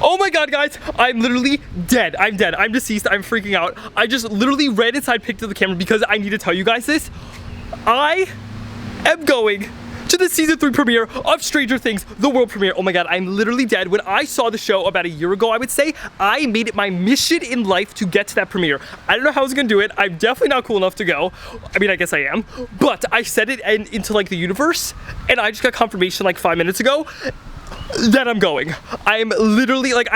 Oh my god, guys, I'm literally dead. I'm dead. I'm deceased. I'm freaking out. I just literally ran inside, picked up the camera because I need to tell you guys this. I am going to the season 3 premiere of Stranger Things, the world premiere. Oh my god, I'm literally dead. When I saw the show about a year ago, I would say, I made it my mission in life to get to that premiere. I don't know how I was gonna do it. I'm definitely not cool enough to go. I mean, I guess I am. But I set it into like the universe, and I just got confirmation like 5 minutes ago that I'm going. I'm literally like,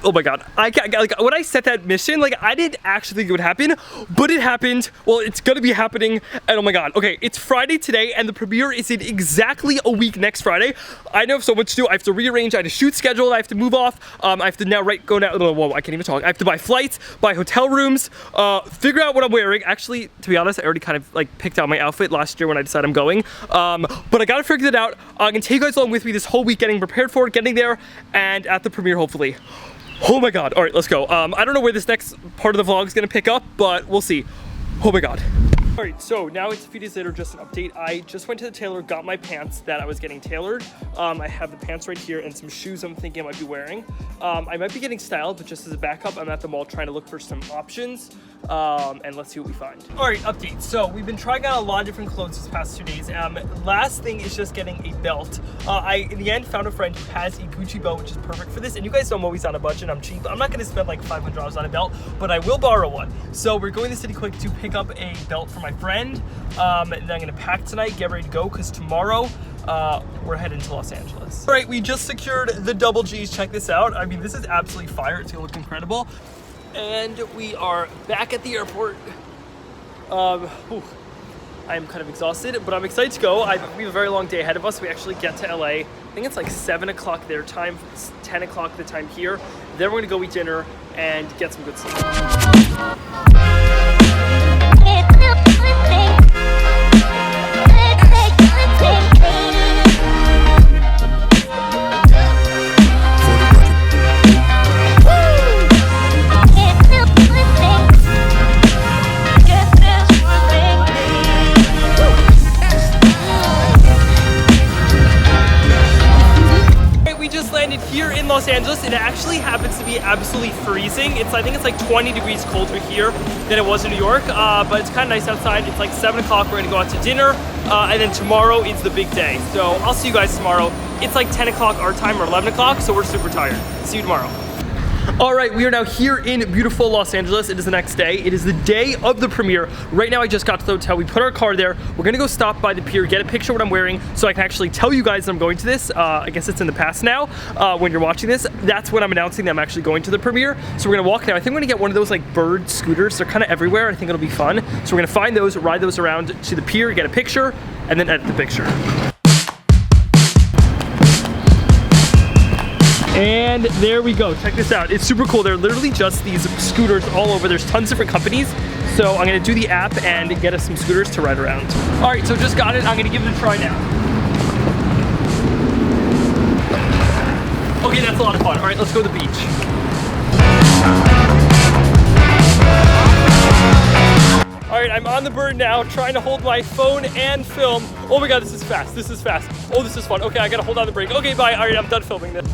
oh my god, I can't, like, when I set that mission, like, I didn't actually think it would happen, but it happened. Well, it's gonna be happening, and oh my god. Okay, it's Friday today, and the premiere is in exactly a week next Friday. I know I have so much to do. I have to rearrange. I have a shoot schedule. I have to move off. I have to now whoa, I can't even talk. I have to buy flights, buy hotel rooms, figure out what I'm wearing. Actually, to be honest, I already kind of like picked out my outfit last year when I decided I'm going. But I gotta figure it out. I'm gonna take you guys along with me this whole week, getting prepared for it, getting there, and at the premiere, hopefully. Oh my god. All right, let's go. I don't know where this next part of the vlog is gonna pick up, but we'll see. Oh my god. All right, so now it's a few days later, just an update. I just went to the tailor, got my pants that I was getting tailored. I have the pants right here and some shoes I'm thinking I might be wearing. I might be getting styled, but just as a backup, I'm at the mall trying to look for some options. And let's see what we find. All right, update. So we've been trying out a lot of different clothes this past 2 days. Last thing is just getting a belt. I, in the end, found a friend who has a Gucci belt, which is perfect for this. And you guys know I'm always on a budget. I'm cheap. I'm not gonna spend like $500 on a belt, but I will borrow one. So we're going to City Quick to pick up a belt for my friend. Then I'm gonna pack tonight, get ready to go, because tomorrow we're heading to Los Angeles. All right, we just secured the double G's. Check this out. I mean, this is absolutely fire. It's gonna look incredible. And we are back at the airport. I am kind of exhausted, but I'm excited to go. We have a very long day ahead of us. We actually get to LA. I think it's like 7 o'clock their time, it's 10 o'clock the time here. Then we're gonna go eat dinner and get some good sleep. Here in Los Angeles, it actually happens to be absolutely freezing. I think it's like 20 degrees colder here than it was in New York, but it's kind of nice outside. It's like 7 o'clock. We're gonna go out to dinner, and then tomorrow is the big day. So I'll see you guys tomorrow. It's like 10 o'clock our time or 11 o'clock, so we're super tired. See you tomorrow. All right, we are now here in beautiful Los Angeles. It is the next day. It is the day of the premiere. Right now, I just got to the hotel. We put our car there. We're gonna go stop by the pier, get a picture of what I'm wearing, so I can actually tell you guys that I'm going to this. I guess it's in the past now. When you're watching this, that's when I'm announcing that I'm actually going to the premiere. So we're gonna walk now. I think we're gonna get one of those like bird scooters. They're kind of everywhere. I think it'll be fun. So we're gonna find those, ride those around to the pier, get a picture, and then edit the picture. And there we go. Check this out. It's super cool. They're literally just these scooters all over. There's tons of different companies. So I'm gonna do the app and get us some scooters to ride around. All right, so just got it. I'm gonna give it a try now. Okay, that's a lot of fun. All right, let's go to the beach. All right, I'm on the bird now, trying to hold my phone and film. Oh my God, this is fast. This is fast. Oh, this is fun. Okay, I gotta hold on the brake. Okay, bye. All right, I'm done filming this.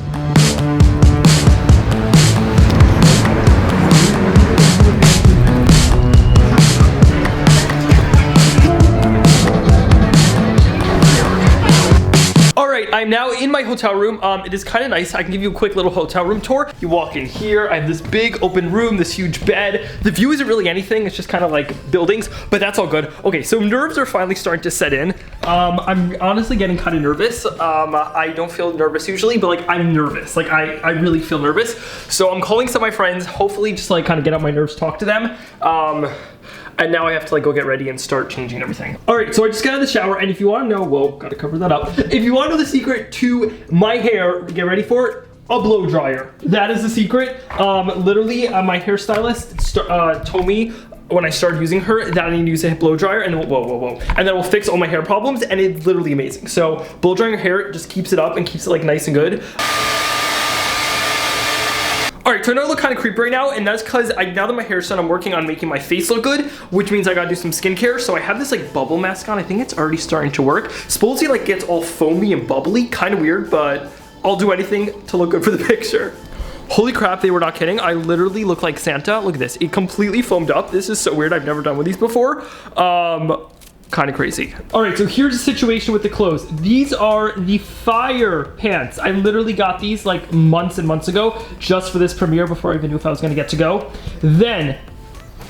I'm now in my hotel room. It is kind of nice. I can give you a quick little hotel room tour. You walk in here. I have this big open room, this huge bed. The view isn't really anything. It's just kind of like buildings, but that's all good. Okay, so nerves are finally starting to set in. I'm honestly getting kind of nervous. I don't feel nervous usually, but like I'm nervous. Like I really feel nervous. So I'm calling some of my friends, hopefully just like kind of get out my nerves, talk to them. And now I have to like go get ready and start changing everything. All right, so I just got out of the shower, and if you want to know, whoa, gotta cover that up. If you want to know the secret to my hair, get ready for it, a blow dryer. That is the secret. Literally, my hairstylist told me when I started using her that I need to use a blow dryer, and and that will fix all my hair problems, and it's literally amazing. So blow drying your hair just keeps it up and keeps it like nice and good. All right, so I know I look kind of creepy right now, and that's because now that my hair's done, I'm working on making my face look good, which means I gotta do some skincare. So I have this like bubble mask on. I think it's already starting to work. Supposedly like gets all foamy and bubbly, kind of weird, but I'll do anything to look good for the picture. Holy crap, they were not kidding. I literally look like Santa. Look at this. It completely foamed up. This is so weird. I've never done with these before. Kind of crazy. All right, so here's the situation with the clothes. These are the fire pants. I literally got these like months and months ago just for this premiere before I even knew if I was gonna get to go. Then,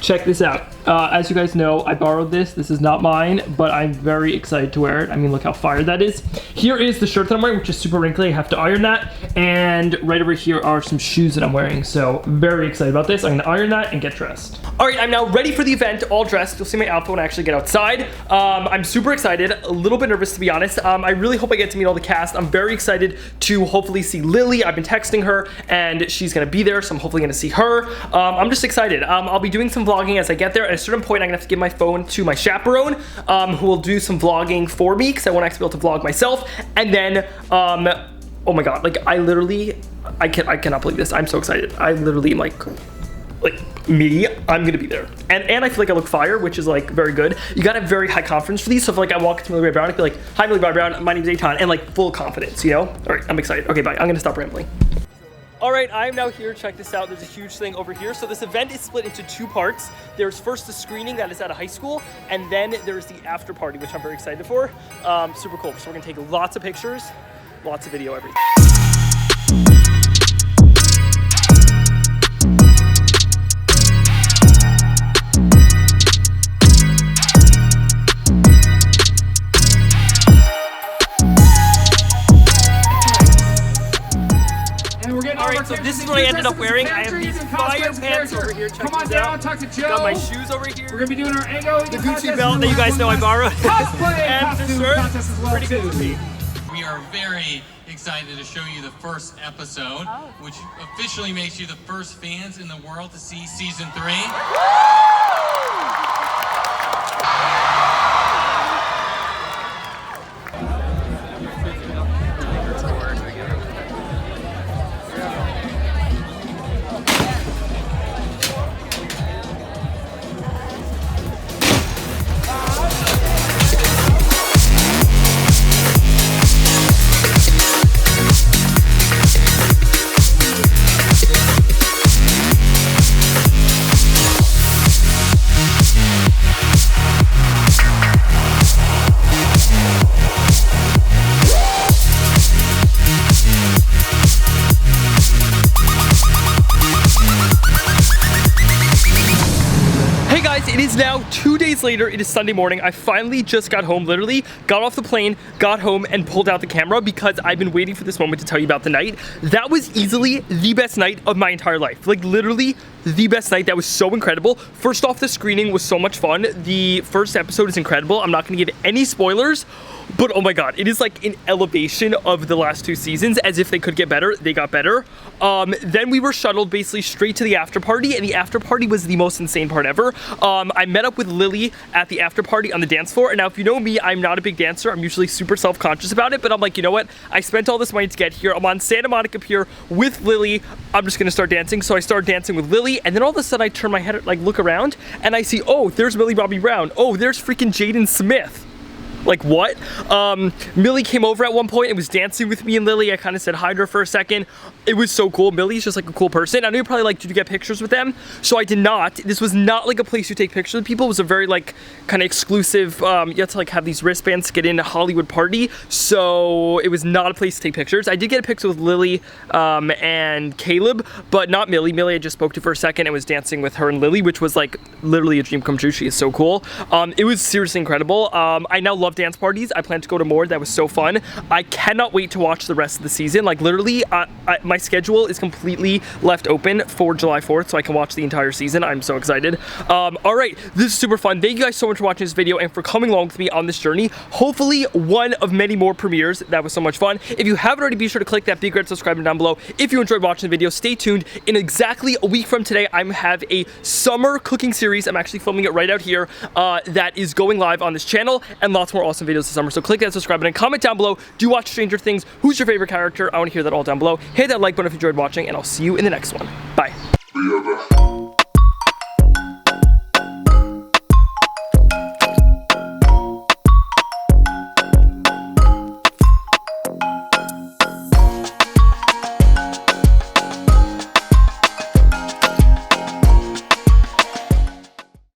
check this out. As you guys know, I borrowed this. This is not mine, but I'm very excited to wear it. I mean, look how fire that is. Here is the shirt that I'm wearing, which is super wrinkly. I have to iron that. And right over here are some shoes that I'm wearing. So very excited about this. I'm gonna iron that and get dressed. All right, I'm now ready for the event, all dressed. You'll see my outfit when I actually get outside. I'm super excited, a little bit nervous to be honest. I really hope I get to meet all the cast. I'm very excited to hopefully see Lily. I've been texting her and she's gonna be there, so I'm hopefully gonna see her. I'm just excited. I'll be doing some vlogging as I get there. At a certain point, I'm gonna have to give my phone to my chaperone, who will do some vlogging for me because I won't actually be able to vlog myself. And then, oh my God, like I cannot believe this. I'm so excited. I literally am like me, I'm gonna be there. And I feel like I look fire, which is like very good. You gotta have very high confidence for these. So if like I walk into Millie Bobby Brown, I feel like, hi Millie Bobby Brown, my name's Eitan, and like full confidence, you know? All right, I'm excited. Okay, bye, I'm gonna stop rambling. All right, I'm now here, check this out. There's a huge thing over here. So this event is split into two parts. There's first the screening that is at a high school, and then there's the after party, which I'm very excited for. Super cool. So we're gonna take lots of pictures, lots of video, everything. So this is what I ended up wearing. I have these fire pants over here. Check this out. Got my shoes over here. We're gonna be doing our Ego. The Gucci belt that you guys know I borrowed. And the shirt. Pretty good to me. We are very excited to show you the first episode, which officially makes you the first fans in the world to see season 3. It is now 2 days later. It is Sunday morning. I finally just got home, literally got off the plane, got home and pulled out the camera because I've been waiting for this moment to tell you about the night. That was easily the best night of my entire life. Like literally the best night. That was so incredible. First off, the screening was so much fun. The first episode is incredible. I'm not gonna give any spoilers, but oh my God, it is like an elevation of the last 2 seasons. As if they could get better, they got better. Then we were shuttled basically straight to the after party, and the after party was the most insane part ever. I met up with Lily at the after party on the dance floor, and now if you know me, I'm not a big dancer. I'm usually super self-conscious about it, but I'm like, you know what? I spent all this money to get here. I'm on Santa Monica Pier with Lily. I'm just gonna start dancing. So I started dancing with Lily, and then all of a sudden I turn my head, like look around, and I see, oh, there's Millie Bobby Brown. Oh, there's freaking Jaden Smith. Like what? Millie came over at one point and was dancing with me and Lily. I kind of said hi to her for a second. It was so cool. Millie's just like a cool person. I know you probably like, did you get pictures with them? So I did not. This was not like a place you take pictures with people. It was a very like kind of exclusive, you have to like have these wristbands to get in a Hollywood party. So it was not a place to take pictures. I did get a picture with Lily and Caleb, but not Millie. Millie I just spoke to for a second and was dancing with her and Lily, which was like literally a dream come true. She is so cool. It was seriously incredible. I now love dance parties. I plan to go to more. That was so fun. I cannot wait to watch the rest of the season. Like literally, my schedule is completely left open for July 4th, so I can watch the entire season. I'm so excited. All right, this is super fun. Thank you guys so much for watching this video and for coming along with me on this journey. Hopefully, one of many more premieres. That was so much fun. If you haven't already, be sure to click that big red subscribe button down below. If you enjoyed watching the video, stay tuned. In exactly a week from today, I have a summer cooking series. I'm actually filming it right out here. That is going live on this channel, and lots more awesome videos this summer. So click that subscribe button, comment down below. Do you watch Stranger Things? Who's your favorite character? I want to hear that all down below. Hit that like button if you enjoyed watching, and I'll see you in the next one. Bye.